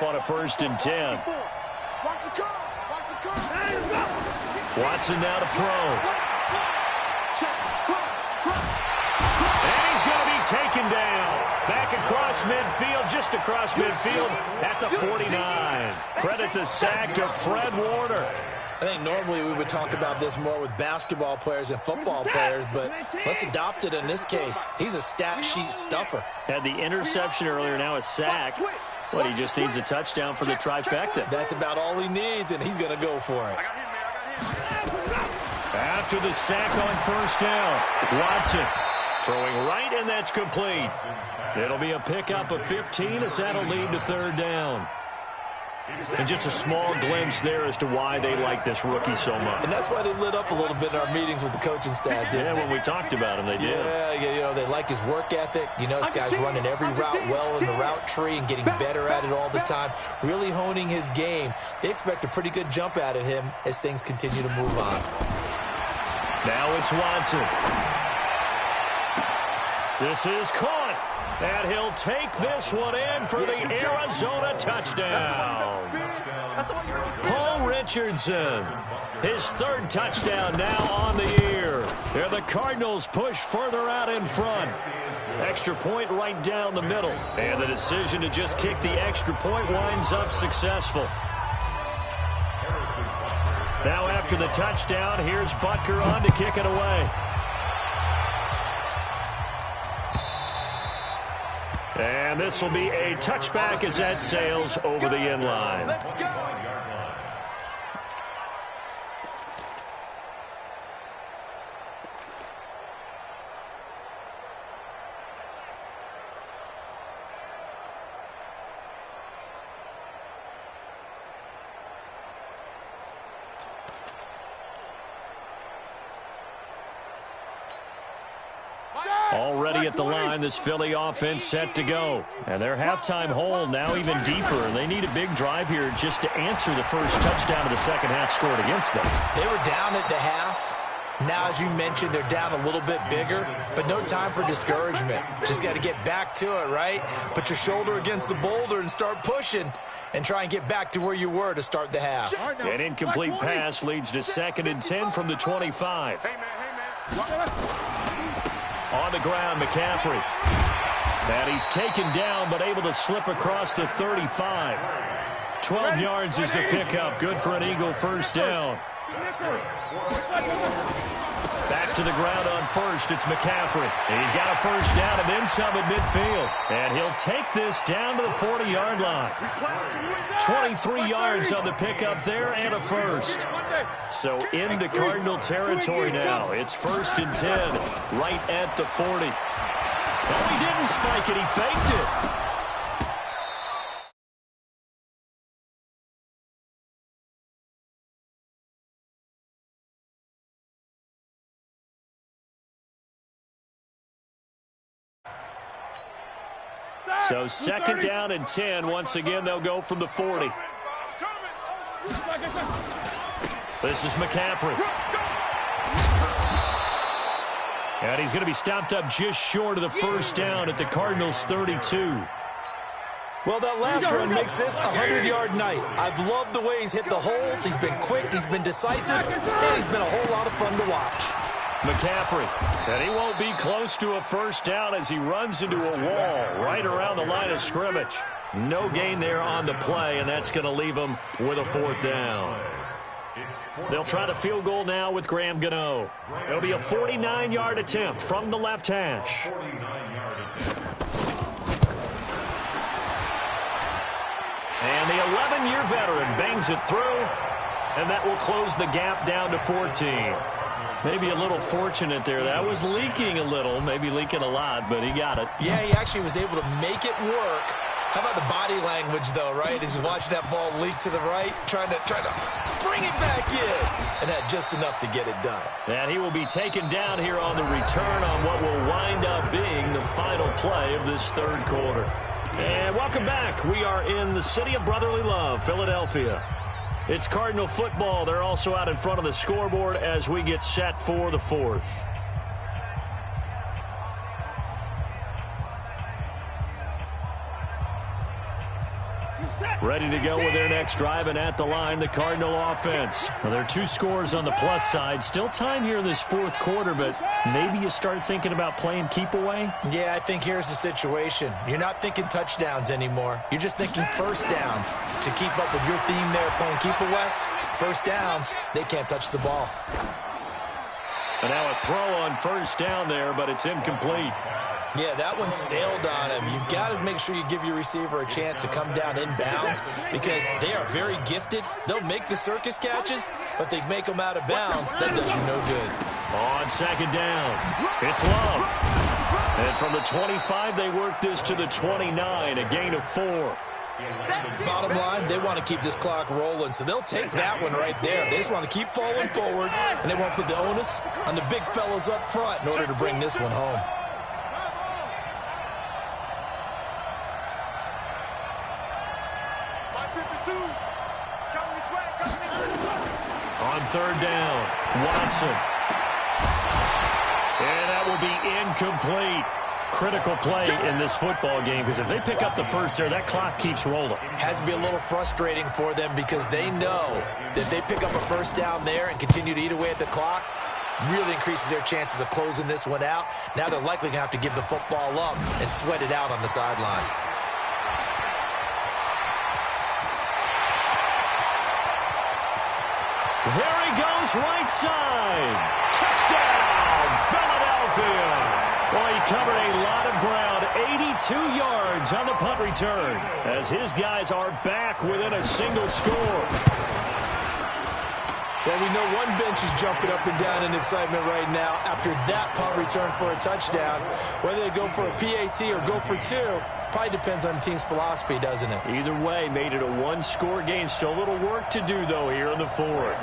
On a 1st and 10. Watson now to throw. And he's going to be taken down. Back across midfield, just across midfield at the 49. Credit the sack to Fred Warner. I think normally we would talk about this more with basketball players and football players, but let's adopt it in this case. He's a stat sheet stuffer. Had the interception earlier, now a sack. But he just needs a touchdown for the trifecta. That's about all he needs, and he's going to go for it. After the sack on 1st down, Watson throwing right, and that's complete. It'll be a pickup of 15 as that'll lead to 3rd down. And just a small glimpse there as to why they like this rookie so much. And that's why they lit up a little bit in our meetings with the coaching staff, didn't they? When we talked about him, they did. Yeah, you know, they like his work ethic. You know, this guy's running every route well in the route tree and getting better at it all the time, really honing his game. They expect a pretty good jump out of him as things continue to move on. Now it's Watson. This is caught. And he'll take this one in for the Arizona touchdown. Paul Richardson, his 3rd touchdown now on the year. And the Cardinals push further out in front. Extra point right down the middle. And the decision to just kick the extra point winds up successful. Now after the touchdown, here's Butker on to kick it away. And this will be a touchback as that sails over the end line. Already at the line, this Philly offense set to go. And their halftime hole now even deeper. And they need a big drive here just to answer the first touchdown of the second half scored against them. They were down at the half. Now, as you mentioned, they're down a little bit bigger, but no time for discouragement. Just got to get back to it, right? Put your shoulder against the boulder and start pushing and try and get back to where you were to start the half. An incomplete pass leads to 2nd and 10 from the 25. On the ground, McCaffrey. And he's taken down, but able to slip across the 35. 12 yards is the pickup. Good for an Eagle 1st down. Back to the ground on 1st. It's McCaffrey. He's got a 1st down and then some at midfield. And he'll take this down to the 40-yard line. 23 yards on the pickup there and a 1st. So into Cardinal territory now. It's 1st and 10 right at the 40. Well, he didn't spike it. He faked it. So 2nd down and 10. Once again, they'll go from the 40. This is McCaffrey. And he's going to be stopped up just short of the 1st down at the Cardinals' 32. Well, that last run makes this a 100-yard night. I've loved the way he's hit the holes. He's been quick, he's been decisive, and he's been a whole lot of fun to watch. McCaffrey, and he won't be close to a 1st down as he runs into a wall right around the line of scrimmage. No gain there on the play, and that's going to leave him with a 4th down. They'll try the field goal now with Graham Gano. It'll be a 49-yard attempt from the left hash. And the 11-year veteran bangs it through, and that will close the gap down to 14. Maybe a little fortunate there. That was leaking a little, maybe leaking a lot, but he got it. Yeah, he actually was able to make it work. How about the body language, though, right? As he's watching that ball leak to the right, trying to bring it back in. And that just enough to get it done. And he will be taken down here on the return on what will wind up being the final play of this 3rd quarter. And welcome back. We are in the city of brotherly love, Philadelphia. It's Cardinal football. They're also out in front of the scoreboard as we get set for the 4th. Set. Ready to go with their next drive, and at the line, the Cardinal offense. Well, there are 2 scores on the plus side. Still time here in this fourth quarter, but maybe you start thinking about playing keep away? Yeah, I think here's the situation. You're not thinking touchdowns anymore. You're just thinking first downs. To keep up with your theme there, playing keep away, first downs, they can't touch the ball. And now a throw on first down there, but it's incomplete. Yeah, that one sailed on him. You've got to make sure you give your receiver a chance to come down inbounds because they are very gifted. They'll make the circus catches, but they make them out of bounds. That does you no good. On second down, it's Love. And from the 25, they work this to the 29, a gain of 4. Bottom line, they want to keep this clock rolling, so they'll take that one right there. They just want to keep falling forward, and they want to put the onus on the big fellas up front in order to bring this one home. On third down, Watson. And that will be incomplete. Critical play in this football game because if they pick up the first there, that clock keeps rolling. Has to be a little frustrating for them because they know that they pick up a first down there and continue to eat away at the clock, really increases their chances of closing this one out. Now they're likely going to have to give the football up and sweat it out on the sideline. There he goes, right side. Touchdown, Philadelphia. Well, he covered a lot of ground, 82 yards on the punt return, as his guys are back within a single score. Well, we know one bench is jumping up and down in excitement right now after that punt return for a touchdown. Whether they go for a PAT or go for 2, probably depends on the team's philosophy, doesn't it? Either way, made it a one-score game. Still a little work to do, though, here in the fourth.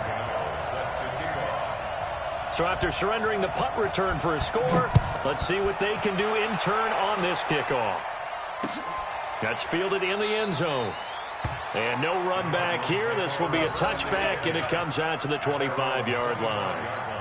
So after surrendering the punt return for a score, let's see what they can do in turn on this kickoff. That's fielded in the end zone. And no run back here. This will be a touchback, and it comes out to the 25-yard line.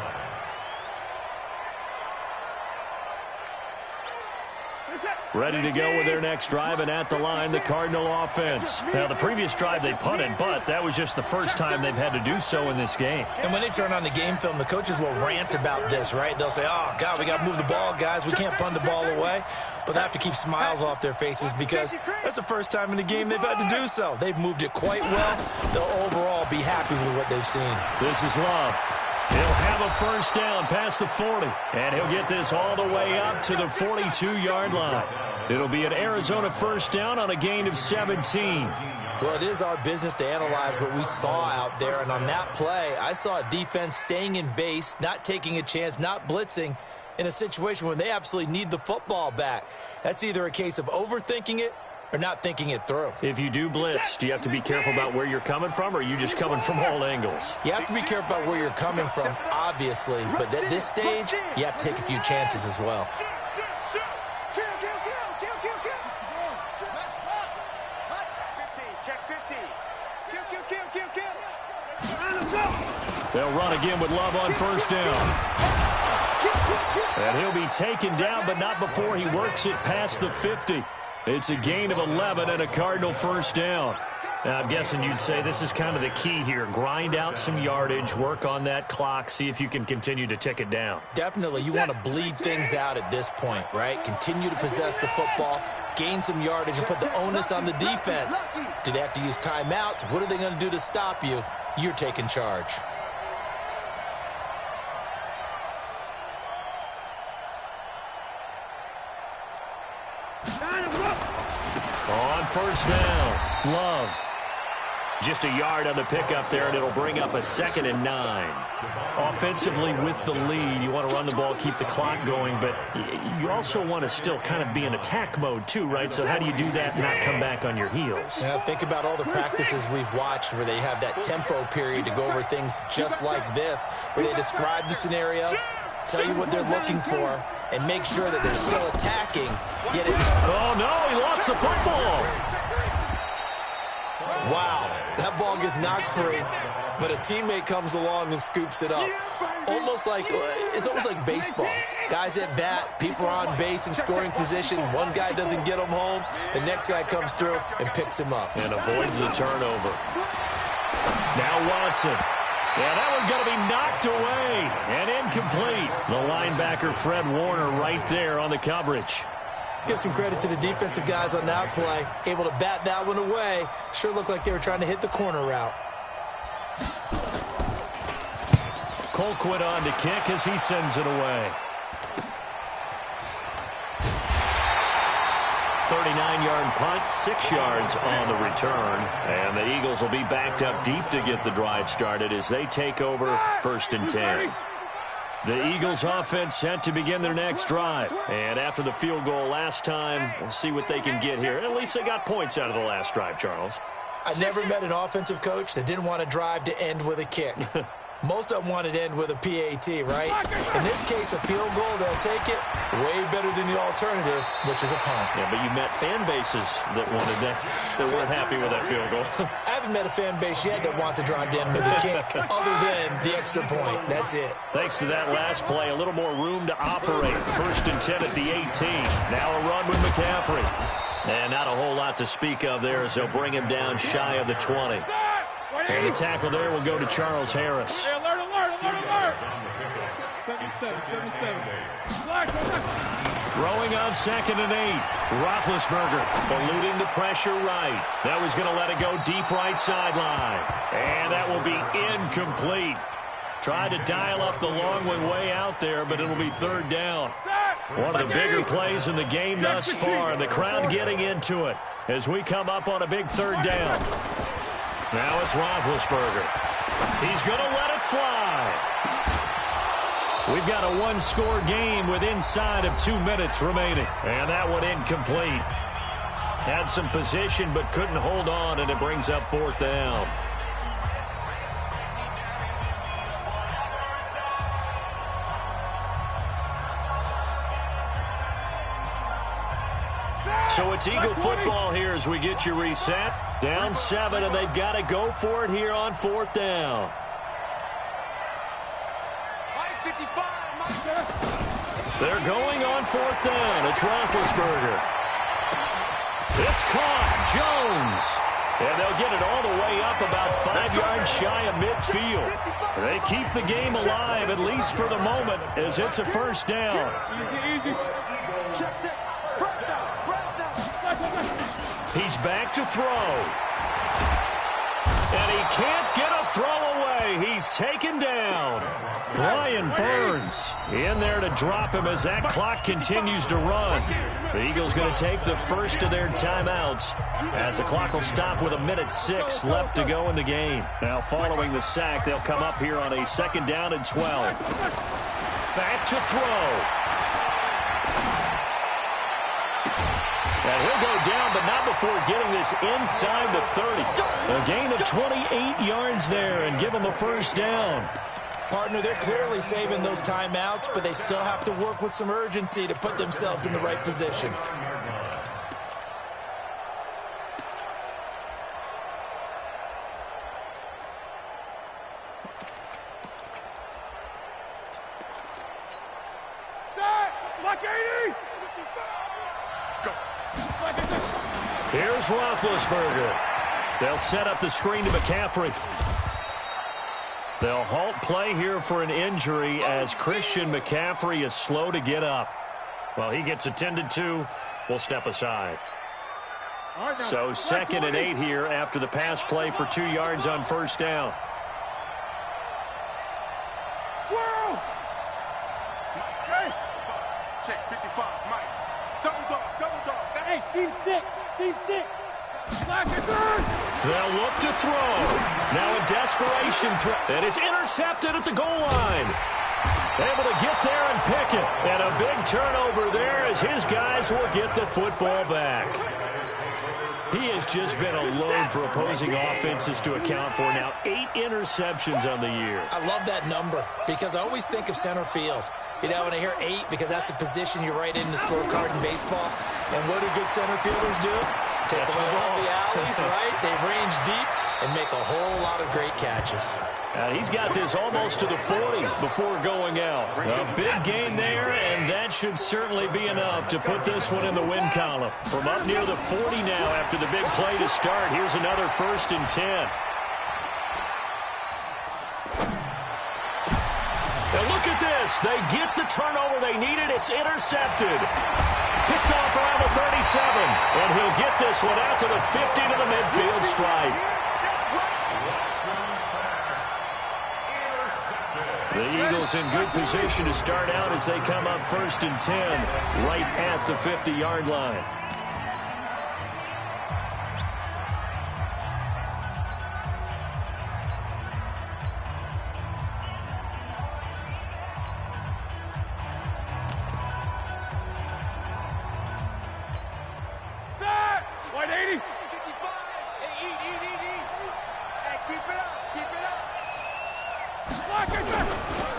Ready to go with their next drive, and at the line, the Cardinal offense. Now, the previous drive they punted, but that was just the first time they've had to do so in this game. And when they turn on the game film, the coaches will rant about this, right? They'll say, oh, God, we got to move the ball, guys. We can't punt the ball away. But they have to keep smiles off their faces because that's the first time in the game they've had to do so. They've moved it quite well. They'll overall be happy with what they've seen. This is Love. He'll have a first down past the 40, and he'll get this all the way up to the 42-yard line. It'll be an Arizona first down on a gain of 17. Well, it is our business to analyze what we saw out there, and on that play, I saw a defense staying in base, not taking a chance, not blitzing, in a situation where they absolutely need the football back. That's either a case of overthinking it or not thinking it through. If you do blitz, do you have to be careful about where you're coming from, or are you just coming from all angles? You have to be careful about where you're coming from, obviously, but at this stage, you have to take a few chances as well. They'll run again with Love on first down. And he'll be taken down, but not before he works it past the 50. It's a gain of 11 and a Cardinal first down. Now, I'm guessing you'd say this is kind of the key here. Grind out some yardage, work on that clock, see if you can continue to tick it down. Definitely. You want to bleed things out at this point, right? Continue to possess the football, gain some yardage, and put the onus on the defense. Do they have to use timeouts? What are they going to do to stop you? You're taking charge. On first down, Love. Just a yard on the pickup there, and it'll bring up a 2nd and 9. Offensively with the lead, you want to run the ball, keep the clock going, but you also want to still kind of be in attack mode too, right? So how do you do that and not come back on your heels? Yeah, think about all the practices we've watched where they have that tempo period to go over things just like this, where they describe the scenario, tell you what they're looking for, and make sure that they're still attacking. Yet it's... Oh, no, he lost the football. Wow, that ball gets knocked free, but a teammate comes along and scoops it up. It's almost like baseball. Guys at bat, people are on base in scoring position. One guy doesn't get him home. The next guy comes through and picks him up. And avoids the turnover. Now Watson. Yeah, that one's going to be knocked away and incomplete. The linebacker, Fred Warner, right there on the coverage. Let's give some credit to the defensive guys on that play. Able to bat that one away. Sure looked like they were trying to hit the corner route. Colquitt on to kick as he sends it away. 39-yard punt, 6 yards on the return. And the Eagles will be backed up deep to get the drive started as they take over 1st and 10. The Eagles offense set to begin their next drive. And after the field goal last time, we'll see what they can get here. At least they got points out of the last drive, Charles. I never met an offensive coach that didn't want a drive to end with a kick. Most of them wanted to end with a PAT, right? In this case, a field goal, they'll take it way better than the alternative, which is a punt. Yeah, but you met fan bases that wanted that, that weren't happy with that field goal. I haven't met a fan base yet that wants a drive to end with a kick, other than the extra point. That's it. Thanks to that last play, a little more room to operate. 1st and 10 at the 18. Now a run with McCaffrey. And not a whole lot to speak of there as they'll bring him down shy of the 20. And the tackle there will go to Charles Harris. Hey, alert, alert, alert, alert. 7-7. Throwing on 2nd and 8. Roethlisberger eluding the pressure right. That was going to let it go deep right sideline. And that will be incomplete. Tried to dial up the long one way out there, but it'll be 3rd down. One of the bigger plays in the game thus far, and the crowd getting into it as we come up on a big 3rd down. Now it's Roethlisberger. He's going to let it fly. We've got a one-score game with inside of 2 minutes remaining. And that one incomplete. Had some position but couldn't hold on, and it brings up 4th down. So it's Eagle football here as we get you reset. Down 7, and they've got to go for it here on 4th down. They're going on 4th down. It's Roethlisberger. It's caught. Jones. And they'll get it all the way up about 5 yards shy of midfield. They keep the game alive, at least for the moment, as it's a 1st down. He's back to throw. And he can't get a throw away. He's taken down. Brian Burns in there to drop him as that clock continues to run. The Eagles going to take the first of their timeouts as the clock will stop with 1:06 left to go in the game. Now following the sack, they'll come up here on a 2nd down and 12. Back to throw. And he'll go down, but not before getting this inside the 30. A gain of 28 yards there and give him a 1st down. Partner, they're clearly saving those timeouts, but they still have to work with some urgency to put themselves in the right position. Here's Roethlisberger. They'll set up the screen to McCaffrey. They'll halt play here for an injury as Christian McCaffrey is slow to get up. Well, he gets attended to. We'll step aside. So 2nd and 8 here after the pass play for 2 yards on 1st down. Check 55, Mike. Double dog. Hey, team 6. They'll look to throw. Now a desperation throw. And it's intercepted at the goal line. Able to get there and pick it. And a big turnover there as his guys will get the football back. He has just been a load for opposing offenses to account for. Now 8 interceptions on the year. I love that number because I always think of center field. You know, when I hear 8, because that's the position you write in the scorecard in baseball. And what do good center fielders do? Take away all the alleys, right? They range deep and make a whole lot of great catches. And he's got this almost to the 40 before going out. A big gain there, and that should certainly be enough to put this one in the win column. From up near the 40 now after the big play to start, here's another 1st and 10. Now look at this. They get the turnover they needed. It's intercepted. Picked off around the 37. And he'll get this one out to the 50 to the midfield stripe. The Eagles in good position to start out as they come up 1st and 10 right at the 50-yard line.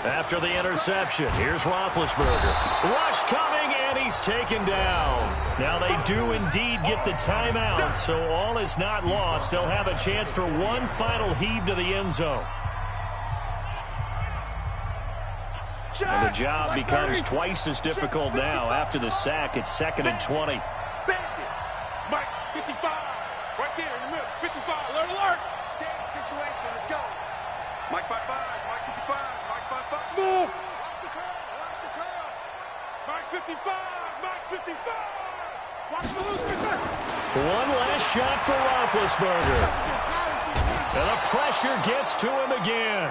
After the interception, here's Roethlisberger. Rush coming, and he's taken down. Now they do indeed get the timeout, so all is not lost. They'll have a chance for one final heave to the end zone. And the job becomes twice as difficult now after the sack. It's 2nd and 20. Mike, 55. Right there in the middle. 55. Alert, alert. Stay in the situation. Let's go. Mike 55. Mike 55. Mike 55. Smooth. Watch the curve. Watch the curves. Mike 55. Mike 55. Watch the loose. One last shot for Roethlisberger. And the pressure gets to him again.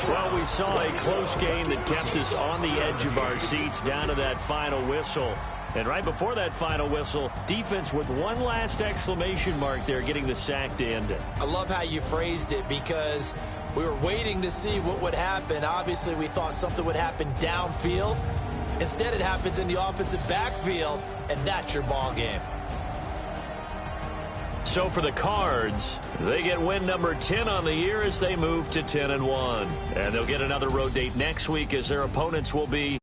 Well, we saw a close game that kept us on the edge of our seats down to that final whistle. And right before that final whistle, defense with one last exclamation mark there, getting the sack to end it. I love how you phrased it because we were waiting to see what would happen. Obviously, we thought something would happen downfield. Instead, it happens in the offensive backfield, and that's your ball game. So for the Cards, they get win number 10 on the year as they move to 10-1. And they'll get another road date next week as their opponents will be